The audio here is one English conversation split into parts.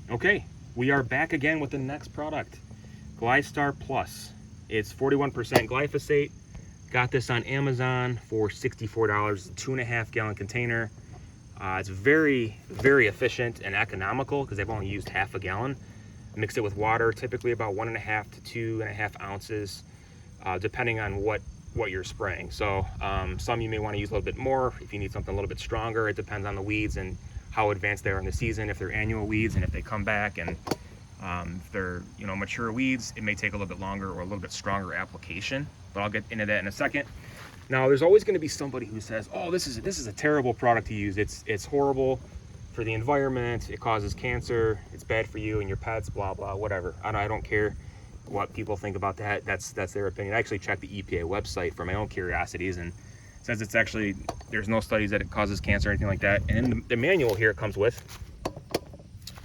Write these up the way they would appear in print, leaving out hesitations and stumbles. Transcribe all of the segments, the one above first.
Okay, we are back again with the next product, Gly-Star Plus. It's 41% glyphosate. Got this on Amazon for $64, 2.5 gallon container. It's very, very efficient and economical because they've only used half a gallon. Mix it with water, typically about 1.5 to 2.5 ounces, depending on what you're spraying. So some you may want to use a little bit more if you need something a little bit stronger. It depends on the weeds and how advanced they are in the season, if they're annual weeds and if they come back, and if they're mature weeds, it may take a little bit longer or a little bit stronger application, but I'll get into that in a second. Now there's always going to be somebody who says, oh, this is a terrible product to use, it's horrible for the environment, it causes cancer, it's bad for you and your pets, blah blah, whatever. I don't care what people think about that. That's their opinion. I actually checked the EPA website for my own curiosities, and it says it's actually, there's no studies that it causes cancer or anything like that. And in the manual here it comes with,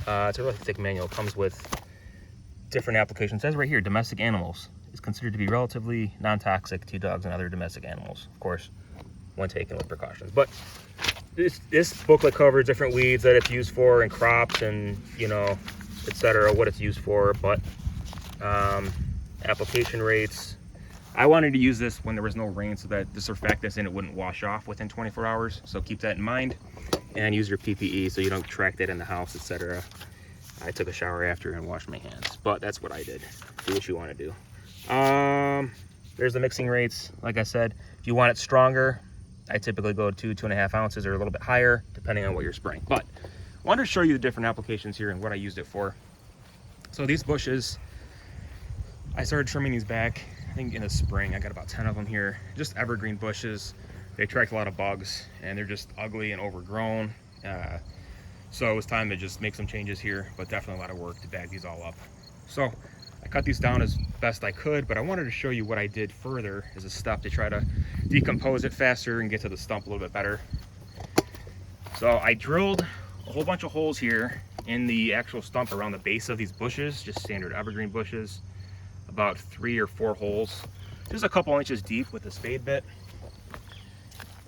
it's a really thick manual, it comes with different applications. It says right here, domestic animals is considered to be relatively non-toxic to dogs and other domestic animals, of course, when taken with precautions. But this booklet covers different weeds that it's used for and crops and etc., what it's used for. But application rates, I wanted to use this when there was no rain so that the surfactants in it wouldn't wash off within 24 hours. So keep that in mind and use your PPE so you don't track that in the house, etc. I took a shower after and washed my hands, but that's what I did. Do what you want to do. There's the mixing rates. Like I said, if you want it stronger, I typically go to 2.5 ounces or a little bit higher, depending on what you're spraying. But I wanted to show you the different applications here and what I used it for. So these bushes, I started trimming these back, I think in the spring. I got about 10 of them here, just evergreen bushes. They attract a lot of bugs and they're just ugly and overgrown. So it was time to just make some changes here, but definitely a lot of work to bag these all up. So I cut these down as best I could, but I wanted to show you what I did further as a step to try to decompose it faster and get to the stump a little bit better. So I drilled a whole bunch of holes here in the actual stump around the base of these bushes, just standard evergreen bushes, about 3 or 4 holes, just a couple inches deep with a spade bit.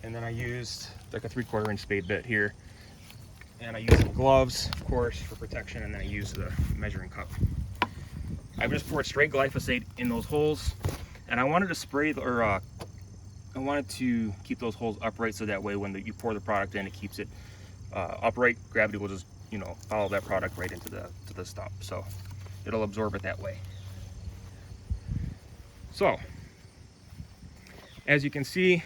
And then I used like a 3/4 inch spade bit here. And I used some gloves, of course, for protection, and then I used the measuring cup. I just poured straight glyphosate in those holes, and I wanted to spray, I wanted to keep those holes upright so that way when you pour the product in, it keeps it upright. Gravity will just, follow that product right into the stump, so it'll absorb it that way. So, as you can see,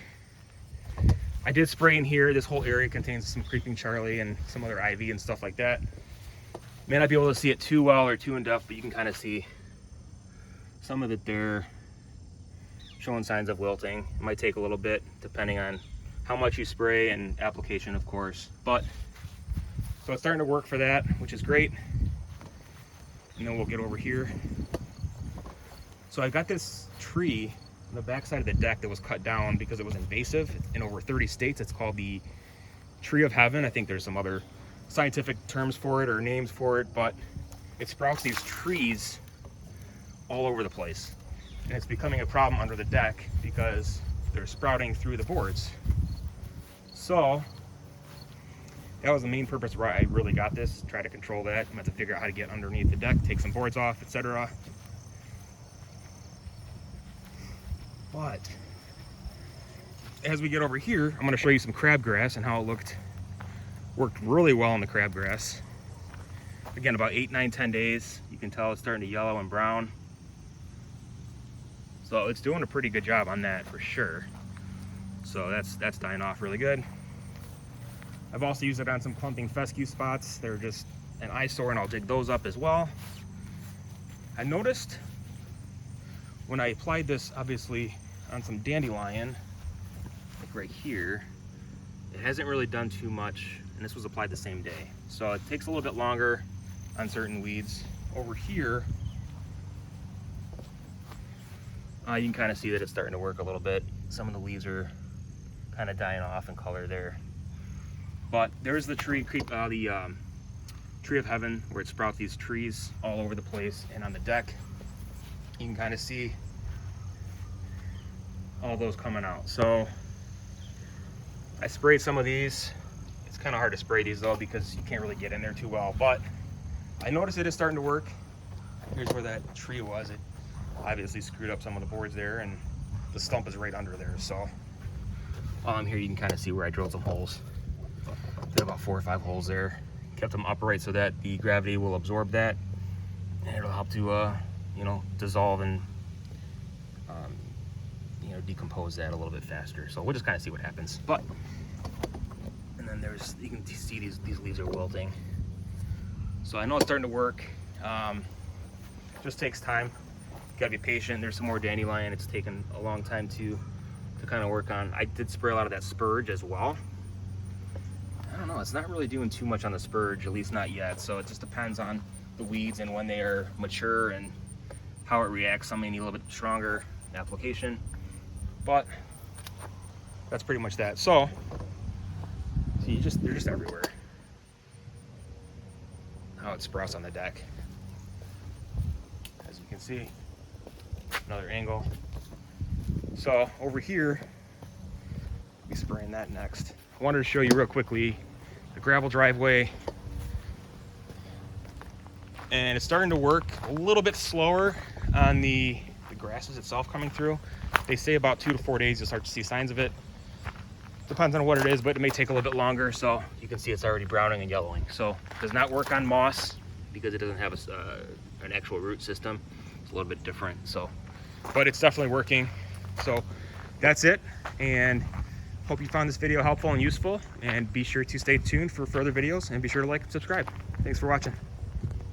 I did spray in here. This whole area contains some creeping Charlie and some other ivy and stuff like that. May not be able to see it too well or too in depth, but you can kind of see some of it there showing signs of wilting. It might take a little bit depending on how much you spray and application, of course. But so it's starting to work for that, which is great. And then we'll get over here. So I got this tree on the back side of the deck that was cut down because it was invasive in over 30 states. It's called the tree of heaven. I think there's some other scientific terms for it or names for it, but it sprouts these trees all over the place. And it's becoming a problem under the deck because they're sprouting through the boards. So that was the main purpose why I really got this, try to control that. I'm going to have to figure out how to get underneath the deck, take some boards off, etc. But as we get over here, I'm going to show you some crabgrass and how it worked really well in the crabgrass. Again, about 8, 9, 10 days. You can tell it's starting to yellow and brown. So it's doing a pretty good job on that for sure. So that's dying off really good. I've also used it on some clumping fescue spots. They're just an eyesore, and I'll dig those up as well. I noticed when I applied this, obviously, on some dandelion, like right here, it hasn't really done too much, and this was applied the same day. So it takes a little bit longer on certain weeds. Over here, you can kind of see that it's starting to work a little bit. Some of the leaves are kind of dying off in color there. But there's the tree of heaven, where it sprouts these trees all over the place, and on the deck, you can kind of see all those coming out. So I sprayed some of these. It's kind of hard to spray these though because you can't really get in there too well, but I noticed it is starting to work. Here's where that tree was. It obviously screwed up some of the boards there, and the stump is right under there. So here you can kind of see where I drilled some holes. Did about 4 or 5 holes there. Kept them upright so that the gravity will absorb that, and it'll help to you know, dissolve and you know, decompose that a little bit faster. So we'll just kind of see what happens. But and then there's, you can see these leaves are wilting. So I know it's starting to work. Just takes time. You gotta be patient. There's some more dandelion. It's taken a long time to kind of work on. I did spray a lot of that spurge as well. I don't know, it's not really doing too much on the spurge, at least not yet. So it just depends on the weeds and when they are mature and how it reacts. Some may need a little bit stronger application, but that's pretty much that. So see, they're just everywhere. How it sprouts on the deck. As you can see, another angle. So over here, I'll be spraying that next. I wanted to show you real quickly the gravel driveway. And it's starting to work a little bit slower on the grasses itself coming through. They say about 2 to 4 days you'll start to see signs of it. Depends on what it is, but it may take a little bit longer. So you can see it's already browning and yellowing. So it does not work on moss because it doesn't have an actual root system. It's a little bit different. So, but it's definitely working. So that's it. And hope you found this video helpful and useful. And be sure to stay tuned for further videos, and be sure to like and subscribe. Thanks for watching.